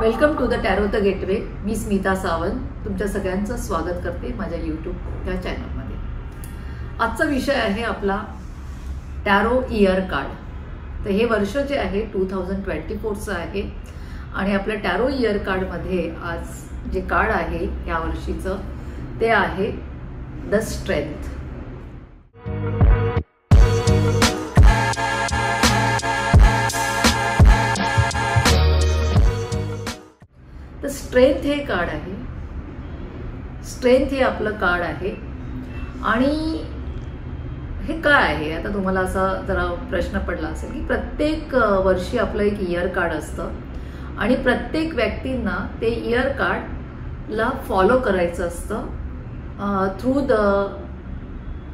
Welcome to the tarot the gateway. मी स्मिता सावंत तुमच्या सगळ्यांचं स्वागत करते माझ्या यूट्यूब या चॅनलमध्ये. आजचा विषय आहे आपला टॅरो इयर कार्ड. तर हे वर्ष जे आहे 2024चं आहे आणि आपल्या टॅरो इयर कार्डमध्ये आज जे कार्ड आहे या वर्षीचं ते आहे द स्ट्रेंथ. तर स्ट्रेंथ हे कार्ड आहे. स्ट्रेंथ हे आपलं कार्ड आहे आणि हे काय आहे आता तुम्हाला असा जरा प्रश्न पडला असेल की प्रत्येक वर्षी आपलं एक इयर कार्ड असतं आणि प्रत्येक व्यक्तींना ते इयर कार्डला फॉलो करायचं असतं थ्रू द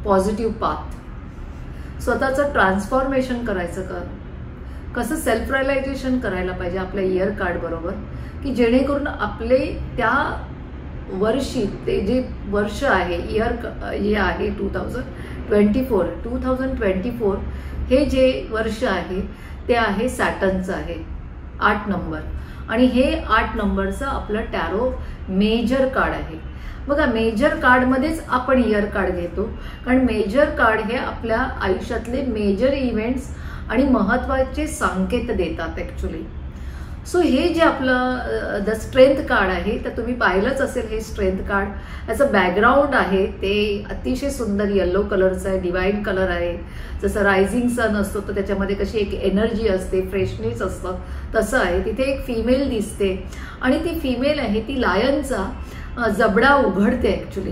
पॉझिटिव्ह पाथ. स्वतःचं ट्रान्सफॉर्मेशन करायचं कसं सेल्फ रिअलायझेशन करायला पाहिजे आपल्या इयर कार्ड बरोबर की जेणेकरून आपले त्या वर्षी ते जे वर्ष आहे इयर जे आहे 2024 हे जे वर्ष आहे ते आहे सॅटर्नचं आहे 8 नंबर आणि हे 8 नंबरचं आपलं टॅरो मेजर कार्ड आहे. बघा मेजर कार्डमध्येच आपण इयर कार्ड घेतो कारण मेजर कार्ड हे आपल्या आयुष्यातले मेजर इव्हेंट्स आणि महत्त्वाचे संकेत देतात ॲक्च्युली. सो हे जे आपलं द स्ट्रेंथ कार्ड आहे तर तुम्ही पाहिलंच असेल हे स्ट्रेंथ कार्ड. याचं बॅकग्राऊंड आहे ते अतिशय सुंदर येल्लो कलरचं आहे, डिवाइन कलर आहे. जसं रायझिंग सन असतो तर त्याच्यामध्ये कशी एक एनर्जी असते, फ्रेशनेस असतं तसं आहे. तिथे एक फिमेल दिसते आणि ती फिमेल आहे ती लायनचा जबडा उघडते ॲक्च्युली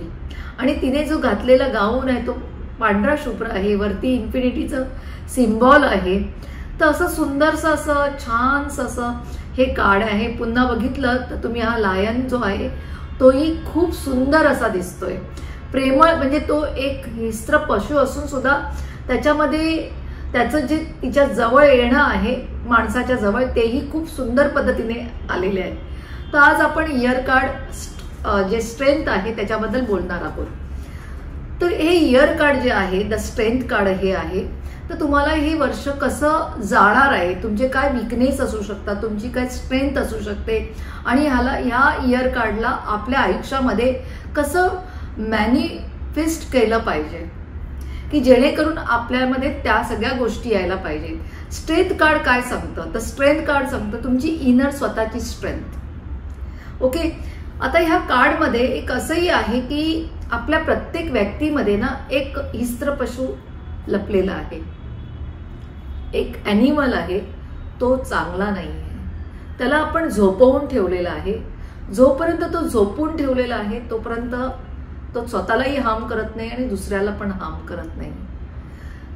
आणि तिने जो घातलेला गाऊन आहे तो पांढरा शुभ्र आहे, वरती इन्फिनिटीचं सिम्बॉल आहे. तर असं सुंदरसं असं छानसं असं हे कार्ड आहे. पुन्हा बघितलं तर तुम्ही हा लायन जो आहे तोही खूप सुंदर असा दिसतोय, प्रेमळ. म्हणजे तो एक हिंस्त्र पशु असून सुद्धा त्याच्यामध्ये त्याचं जे तिच्या जवळ येणं आहे माणसाच्या जवळ तेही खूप सुंदर पद्धतीने आलेले आहे. तर आज आपण इयर कार्ड जे स्ट्रेंथ आहे त्याच्याबद्दल बोलणार आहोत. तर हे इयर कार्ड जे आहे द स्ट्रेंथ कार्ड हे आहे. तर तुम्हाला हे वर्ष कसं जाणार आहे, तुमचे काय विकनेस असू शकतात, तुमची काय स्ट्रेंथ असू शकते आणि ह्या इयर कार्डला आपल्या आयुष्यामध्ये कसं मॅनिफेस्ट केलं पाहिजे की जेणेकरून आपल्यामध्ये त्या सगळ्या गोष्टी यायला पाहिजे. स्ट्रेंथ कार्ड काय सांगतं तर स्ट्रेंथ कार्ड सांगतं तुमची इनर स्वतःची स्ट्रेंथ. ओके. आता ह्या कार्डमध्ये एक असंही आहे की आपल्या प्रत्येक व्यक्तीमध्ये ना एक हिंस्त्र पशु लपलेला आहे, एक ॲनिमल आहे. तो चांगला नाही आहे, त्याला आपण झोपवून ठेवलेला आहे. जोपर्यंत तो झोपून ठेवलेला आहे तोपर्यंत तो स्वतःलाही हार्म करत नाही आणि दुसऱ्याला पण हार्म करत नाही.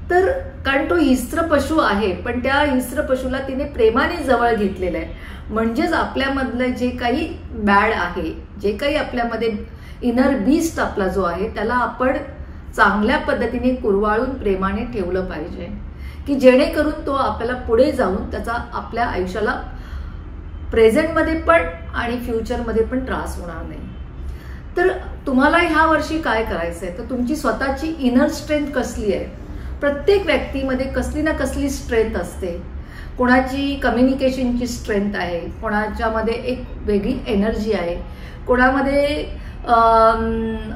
तर कारण तो हिंस्त्र पशु आहे पण त्या हिंस्त्र पशुला तिने प्रेमाने जवळ घेतलेलं आहे. म्हणजेच आपल्यामधलं जे काही बॅड आहे, जे काही आपल्यामध्ये इनर बीस्ट आपला जो आहे त्याला आपण चांगल्या पद्धतीने कुरवाळून प्रेमाने ठेवलं पाहिजे की जेणेकरून तो आपल्याला पुढे जाऊन त्याचा आपल्या आयुष्याला प्रेझेंटमध्ये पण आणि फ्युचरमध्ये पण त्रास होणार नाही. तर तुम्हाला ह्या वर्षी काय करायचं आहे तर तुमची स्वतःची इनर स्ट्रेंथ कसली आहे. प्रत्येक व्यक्तीमध्ये कसली ना कसली स्ट्रेंथ असते. कोणाची कम्युनिकेशनची स्ट्रेंथ आहे, कोणाच्यामध्ये एक वेगळी एनर्जी आहे, कोणामध्ये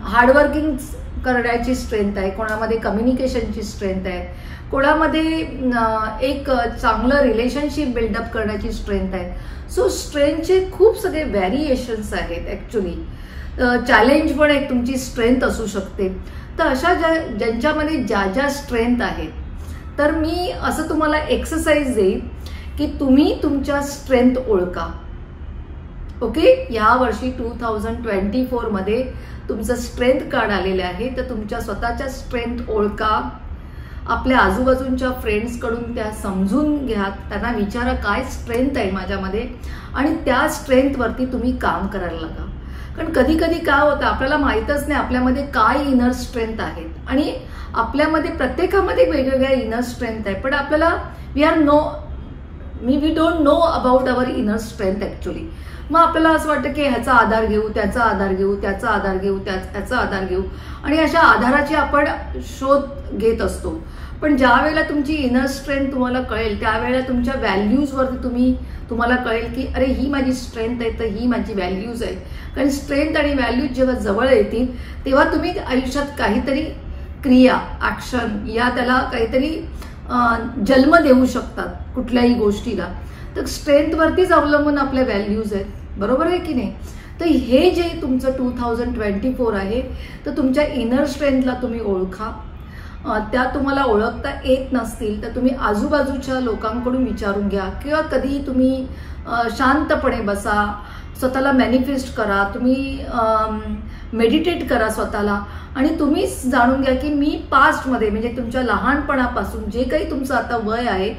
हार्डवर्किंग करण्याची स्ट्रेंथ आहे, कोणामध्ये कम्युनिकेशनची स्ट्रेंथ आहे, कोणामध्ये एक चांगलं रिलेशनशिप बिल्डअप करण्याची स्ट्रेंथ आहे. सो स्ट्रेंथचे खूप सगळे व्हॅरिएशन्स आहेत ॲक्च्युली. चॅलेंज पण एक तुमची स्ट्रेंथ असू शकते. तर अशा ज्यांच्यामध्ये ज्या ज्या स्ट्रेंथ आहेत तर मी असं तुम्हाला एक्सरसाइज देईन की तुम्ही तुमच्या स्ट्रेंथ ओळखा. ओके. या वर्षी 2024 मध्ये तुमचं स्ट्रेंथ कार्ड आलेलं आहे तर तुमच्या स्वतःच्या स्ट्रेंथ ओळखा. आपल्या आजूबाजूंच्या फ्रेंड्सकडून त्या समजून घ्या, त्यांना विचारा काय स्ट्रेंथ आहे माझ्यामध्ये आणि त्या स्ट्रेंथवरती तुम्ही काम करायला लागा. कारण कधी कधी काय होतं आपल्याला माहीतच नाही आपल्यामध्ये काय इनर स्ट्रेंथ आहेत आणि आपल्यामध्ये प्रत्येकामध्ये वेगवेगळ्या इनर स्ट्रेंथ आहे पण आपल्याला we are we don't know about our inner strength actually. मग आपल्याला असं वाटतं की ह्याचा आधार घेऊ, त्याचा आधार घेऊ, त्याचा आधार घेऊ, त्याचा आधार घेऊ, आणि अशा आधाराची आपण शोध घेत असतो. पण ज्या वेळेला तुमची इनर स्ट्रेंथ तुम्हाला कळेल त्यावेळेला तुमच्या व्हॅल्यूजवरती तुम्हाला कळेल की अरे ही माझी स्ट्रेंथ आहे, तर ही माझी व्हॅल्यूज आहे. कारण स्ट्रेंथ आणि व्हॅल्यूज जेव्हा जवळ येतील तेव्हा तुम्ही आयुष्यात काहीतरी क्रिया, ॲक्शन या त्याला काहीतरी जन्म देऊ शकतात कुठल्याही गोष्टीला. तर स्ट्रेंथवरतीच अवलंबून आपल्या व्हॅल्यूज आहेत, बरोबर आहे की नाही. तर हे जे तुमचं 2024 आहे तर तुमच्या इनर स्ट्रेंथला तुम्ही ओळखा. त्या तुम्हाला ओळखता येत नसतील तर तुम्ही आजूबाजूच्या लोकांकडून विचारून घ्या, किंवा कधी तुम्ही शांतपणे बसा, स्वतःला मॅनिफेस्ट करा, तुम्ही मेडिटेट करा स्वतःला, आणि तुम्हीच जाणून घ्या की मी पास्टमध्ये म्हणजे तुमच्या लहानपणापासून जे काही तुमचं आता वय आहे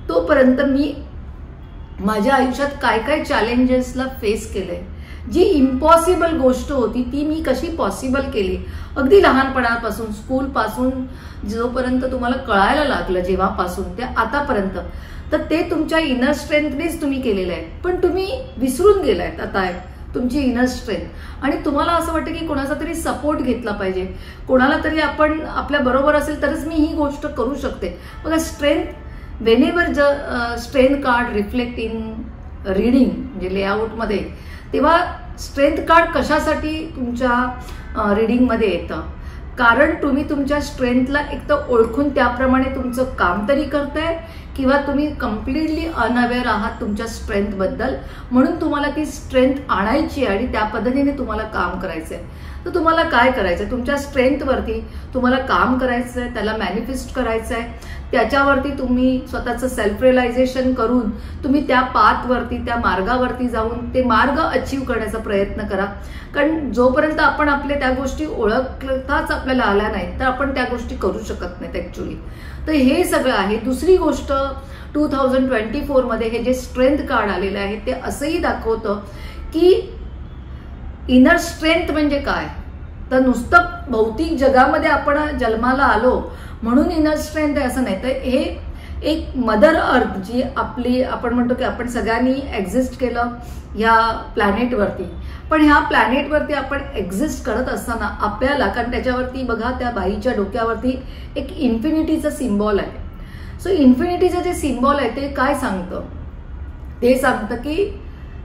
तोपर्यंत मी माझ्या आयुष्यात काय काय चॅलेंजेसला फेस केलंय. जी इम्पॉसिबल गोष्ट होती ती मी कशी पॉसिबल केली, अगदी लहानपणापासून, स्कूलपासून जोपर्यंत तुम्हाला कळायला लागलं जेव्हापासून ते आतापर्यंत, तर ते तुमच्या इनर स्ट्रेंथनेच तुम्ही केलेलं आहे. पण तुम्ही विसरून गेलायत आता तुमची इनर स्ट्रेंथ, आणि तुम्हाला असं वाटतं की कोणाचा तरी सपोर्ट घेतला पाहिजे, कोणाला तरी आपण आपल्या बरोबर असेल तरच मी ही गोष्ट करू शकते. बघा, strength whenever strength card reflect in reading म्हणजे लेआउटमध्ये, तेव्हा स्ट्रेंथ कार्ड कशासाठी तुमच्या रीडिंगमध्ये येतं, कारण तुम्ही तुमच्या स्ट्रेंथला एक तर ओळखून त्याप्रमाणे तुमचं काम तरी करताय, किंवा तुम्ही कम्प्लिटली अनअवेअर आहात तुमच्या स्ट्रेंथबद्दल, म्हणून तुम्हाला ती स्ट्रेंथ आणायची आणि त्या पद्धतीने तुम्हाला काम करायचंय. तर तुम्हाला काय करायचंय, तुमच्या स्ट्रेंथवरती तुम्हाला काम करायचंय, त्याला मॅनिफेस्ट करायचंय, त्याच्यावरती तुम्ही स्वतःचं सेल्फ रिअलायझेशन करून तुम्ही त्या पाथवरती, त्या मार्गावरती जाऊन ते मार्ग अचीव्ह करण्याचा प्रयत्न करा. कारण जोपर्यंत आपण आपल्या त्या गोष्टी ओळखताच आपल्याला आल्या नाहीत तर आपण त्या गोष्टी करू शकत नाहीत ॲक्च्युली. तर हे सगळं आहे. दुसरी गोष्ट 2024 मध्ये हे जे स्ट्रेंथ कार्ड आलेलं आहे ते असंही दाखवतं की इनर स्ट्रेंथ म्हणजे काय, तर नुसतं भौतिक जगामध्ये आपण जन्माला आलो म्हणून इनर स्ट्रेंथ आहे असं नाही, तर हे एक मदर अर्थ जी आपली, आपण म्हणतो की आपण सगळ्यांनी एक्झिस्ट केलं ह्या प्लॅनेटवरती, पण ह्या प्लॅनेटवरती आपण एक्झिस्ट करत असताना आपल्याला, कारण त्याच्यावरती बघा त्या बाईच्या डोक्यावरती एक इन्फिनिटीचं सिम्बॉल आहे. सो इन्फिनिटीचं जे सिम्बॉल आहे ते काय सांगतं, ते सांगतं की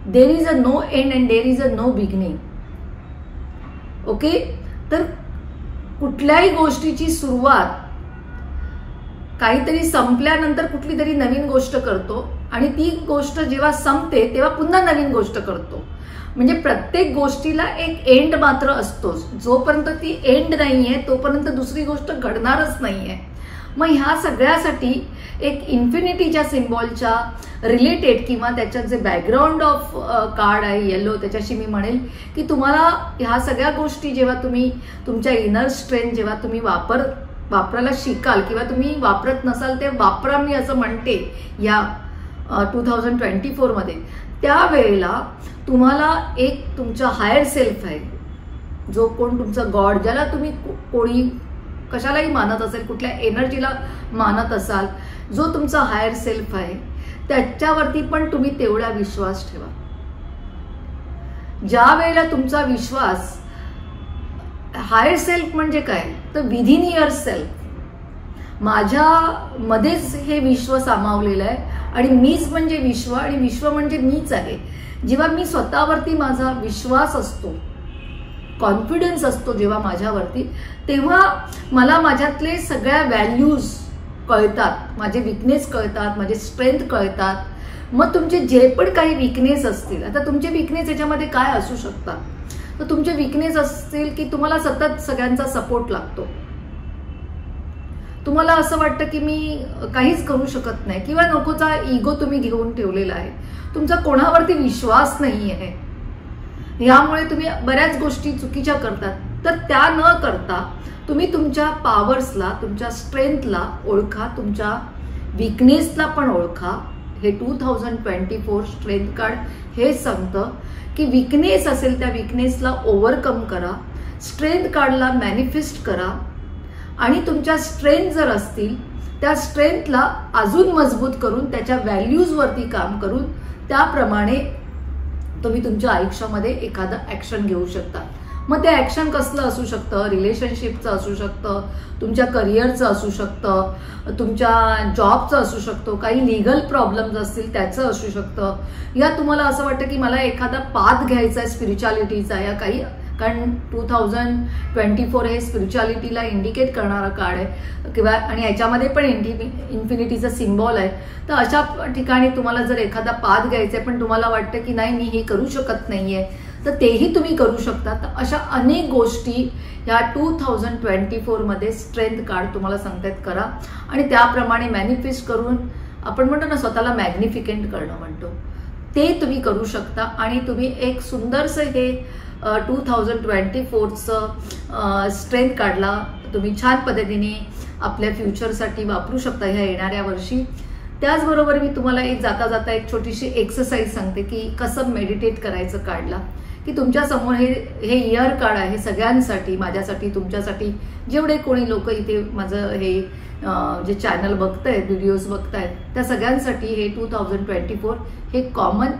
there is a no end and there is a no beginning. Okay, तर कुठल्याही गोष्टीची सुरुवात काहीतरी संपल्यानंतर कुठली तरी नवीन गोष्ट करतो, आणि ती गोष्ट जेव्हा संपते तेव्हा पुन्हा नवीन गोष्ट करतो. म्हणजे प्रत्येक गोष्टीला एक एंड मात्र असतोच. जोपर्यंत ती एंड नाहीये तोपर्यंत दुसरी गोष्ट घडणारच नाहीये. मग ह्या सगळ्यासाठी एक इन्फिनिटीच्या सिम्बॉलच्या रिलेटेड किंवा त्याच्यात जे बॅकग्राऊंड ऑफ कार्ड आहे येलो, त्याच्याशी मी म्हणेल की तुम्हाला ह्या सगळ्या गोष्टी जेव्हा तुम्ही तुमच्या इनर स्ट्रेंथ जेव्हा तुम्ही वापरायला शिकाल, किंवा तुम्ही वापरत नसाल ते वापरा, मी असं म्हणते या 2024 मध्ये, त्यावेळेला तुम्हाला एक तुमचा हायर सेल्फ आहे, जो कोण तुमचा गॉड, ज्याला तुम्ही कोणी कशालाही मानत असेल, कुठल्या एनर्जीला मानत असाल, जो तुमचा हायर सेल्फ आहे त्याच्यावरती पण तुम्ही तेवढा विश्वास ठेवा. ज्या वेळेला तुमचा विश्वास, हायर सेल्फ म्हणजे काय, तर विदिन युअर सेल्फ, माझ्या मध्येच हे विश्व सामावलेलं आहे आणि मीच म्हणजे विश्व आणि विश्व म्हणजे मीच आहे. जेव्हा मी स्वतःवरती माझा विश्वास असतो, कॉन्फिडन्स असतो जेव्हा माझ्यावरती, तेव्हा मला माझ्यातले सगळ्या व्हॅल्यूज कळतात, माझे विकनेस कळतात, माझे स्ट्रेंथ कळतात. मग तुमचे जे पण काही विकनेस असतील, आता तुमचे विकनेस याच्यामध्ये काय असू शकतात, तर तुमचे विकनेस असतील की तुम्हाला सतत सगळ्यांचा सपोर्ट लागतो, तुम्हाला असं वाटतं की मी काहीच करू शकत नाही, किंवा नकोचा इगो तुम्ही घेऊन ठेवलेला आहे, तुमचा कोणावरती विश्वास नाही आहे, यामुळे तुम्ही बऱ्याच गोष्टी चुकीच्या करतात. तर त्या न करता तुम्ही तुमच्या पॉवर्सला, तुमच्या स्ट्रेंथला ओळखा, तुमच्या विकनेसला पण ओळखा. हे 2024 स्ट्रेंथ कार्ड हे सांगतं की विकनेस असेल त्या विकनेसला ओव्हरकम करा, स्ट्रेंथ कार्डला मॅनिफेस्ट करा, आणि तुमच्या स्ट्रेंथ जर असतील त्या स्ट्रेंथला अजून मजबूत करून त्याच्या व्हॅल्यूजवरती काम करून त्याप्रमाणे तुम्ही तुमच्या आयुष्यामध्ये एखादं ॲक्शन घेऊ शकता. मग ते ॲक्शन कसलं असू शकतं, रिलेशनशिपचं असू शकतं, तुमच्या करिअरचं असू शकतं, तुमच्या जॉबचं असू शकतो, काही लिगल प्रॉब्लेम्स असतील त्याचं असू शकतं, या तुम्हाला असं वाटतं की मला एखादा पाथ घ्यायचा आहे स्पिरिच्युअलिटीचा या काही, कारण 2024 हे स्पिरिच्युअलिटीला इंडिकेट करणारा कार्ड आहे किंवा आणि याच्यामध्ये पण इन्फिनिटीचा सिम्बॉल आहे. तर अशा ठिकाणी तुम्हाला जर एखादा पाथ घ्यायचा आहे पण तुम्हाला वाटतं की नाही मी हे करू शकत नाहीये, तर तेही तुम्ही करू शकता. तर अशा अनेक गोष्टी ह्या 2024 मध्ये स्ट्रेंथ कार्ड तुम्हाला सांगतायत करा आणि त्याप्रमाणे मॅनिफेस्ट करून आपण म्हणतो ना स्वतःला मॅग्निफिकेंट करणं म्हणतो, ते तुम्ही करू शकता आणि तुम्ही एक सुंदरसं हे 2024चं स्ट्रेंथ कार्डला तुम्ही छान पद्धतीने आपल्या फ्युचरसाठी वापरू शकता ह्या येणाऱ्या वर्षी. त्याचबरोबर मी तुम्हाला एक जाता जाता एक छोटीशी एक्सरसाइज सांगते की कसं मेडिटेट करायचं कार्डला, की तुमच्या समोर हे इयर कार्ड आहे सगळ्यांसाठी, माझ्यासाठी, तुमच्यासाठी, जेवढे कोणी लोक इथे माझं हे जे चॅनल बघतायत, व्हिडिओज बघतायत त्या सगळ्यांसाठी हे 2024 हे कॉमन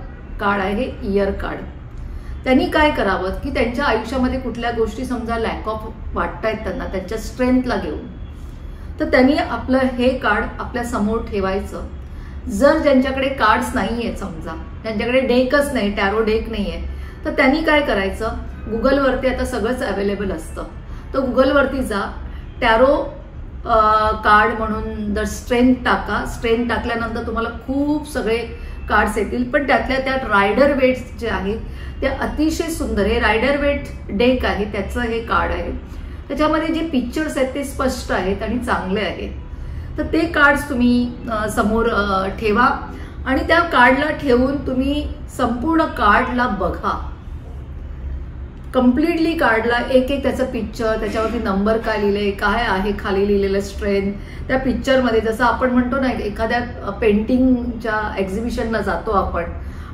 कार्ड आहे, हे इयर कार्ड. त्यांनी काय करावं की त्यांच्या आयुष्यामध्ये कुठल्या गोष्टी समजा लॅक ऑफ वाटतायत त्यांना त्यांच्या स्ट्रेंथला घेऊन, तर त्यांनी आपलं हे कार्ड आपल्या समोर ठेवायचं. जर ज्यांच्याकडे कार्ड्स नाही आहेत, समजा त्यांच्याकडे डेकच नाही, टॅरो डेक नाही आहे, तर त्यांनी काय करायचं, गुगलवरती आता सगळंच अवेलेबल असतं, तर गुगलवरती जा, टॅरो कार्ड म्हणून जर स्ट्रेंथ टाका, स्ट्रेंथ टाकल्यानंतर तुम्हाला खूप सगळे कार्ड्स येतील, पण त्यातल्या त्यात रायडर वेट्स जे आहेत ते अतिशय सुंदर, हे रायडर वेट डेक आहे त्याचं हे कार्ड आहे. त्याच्यामध्ये जे पिक्चर्स आहेत ते स्पष्ट आहेत आणि चांगले आहेत. तर ते कार्ड्स तुम्ही समोर ठेवा आणि त्या कार्डला ठेवून तुम्ही संपूर्ण कार्डला बघा, कम्प्लिटली कार्डला एक एक त्याचं पिक्चर, त्याच्यावरती नंबर काय लिहिले, काय आहे खाली लिहिलेलं स्ट्रेंथ, त्या पिक्चरमध्ये जसं आपण म्हणतो ना एखाद्या पेंटिंगच्या एक्झिबिशनला जातो आपण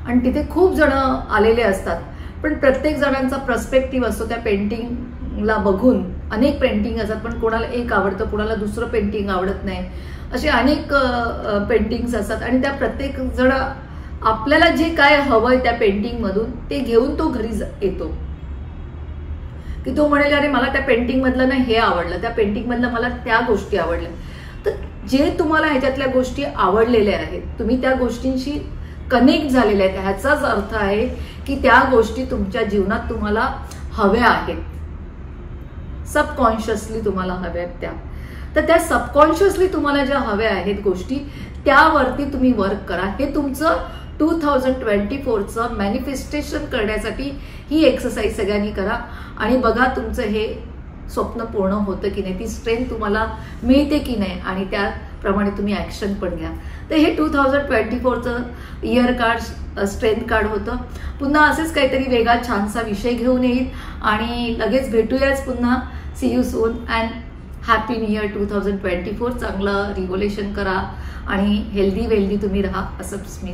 आणि तिथे खूप जण आलेले असतात, पण प्रत्येक जणांचा पर्स्पेक्टिव्ह असतो त्या पेंटिंगला बघून. अनेक पेंटिंग असतात पण कोणाला एक आवडतं, कोणाला दुसरं पेंटिंग आवडत नाही, असे अनेक पेंटिंग्स असतात आणि त्या प्रत्येक जण आपल्याला जे काय हवंय त्या पेंटिंगमधून ते घेऊन तो घरी येतो, की तो म्हणेल अरे मला त्या पेंटिंग मधलं ना हे आवडलं, त्या पेंटिंग मधलं मला त्या गोष्टी आवडल्या. तर जे तुम्हाला ह्याच्यातल्या गोष्टी आवडलेल्या आहेत, तुम्ही त्या गोष्टींशी कनेक्ट झालेले आहेत, ह्याचाच अर्थ आहे की त्या गोष्टी तुमच्या जीवनात तुम्हाला हव्या आहेत, सबकॉन्शियसली तुम्हाला हव्या आहेत त्या. तर त्या सबकॉन्शियसली तुम्हाला ज्या हव्या आहेत गोष्टी त्यावरती तुम्ही वर्क करा. हे तुमचं 2024चं मॅनिफेस्टेशन करण्यासाठी ही एक्सरसाइज सगळ्यांनी करा आणि बघा तुमचं हे स्वप्न पूर्ण होतं की नाही, ती स्ट्रेंथ तुम्हाला मिळते की नाही आणि त्याप्रमाणे तुम्ही ॲक्शन पण घ्या. तर हे 2024चं इयर कार्ड स्ट्रेंथ कार्ड होतं. पुन्हा असेच काहीतरी वेगळा छानसा विषय घेऊन येईल आणि लगेच भेटूयाच पुन्हा. See you soon and happy new year 2024. चांगलं रिव्होल्युशन करा आणि हेल्दी वेल्दी तुम्ही राहा असं मी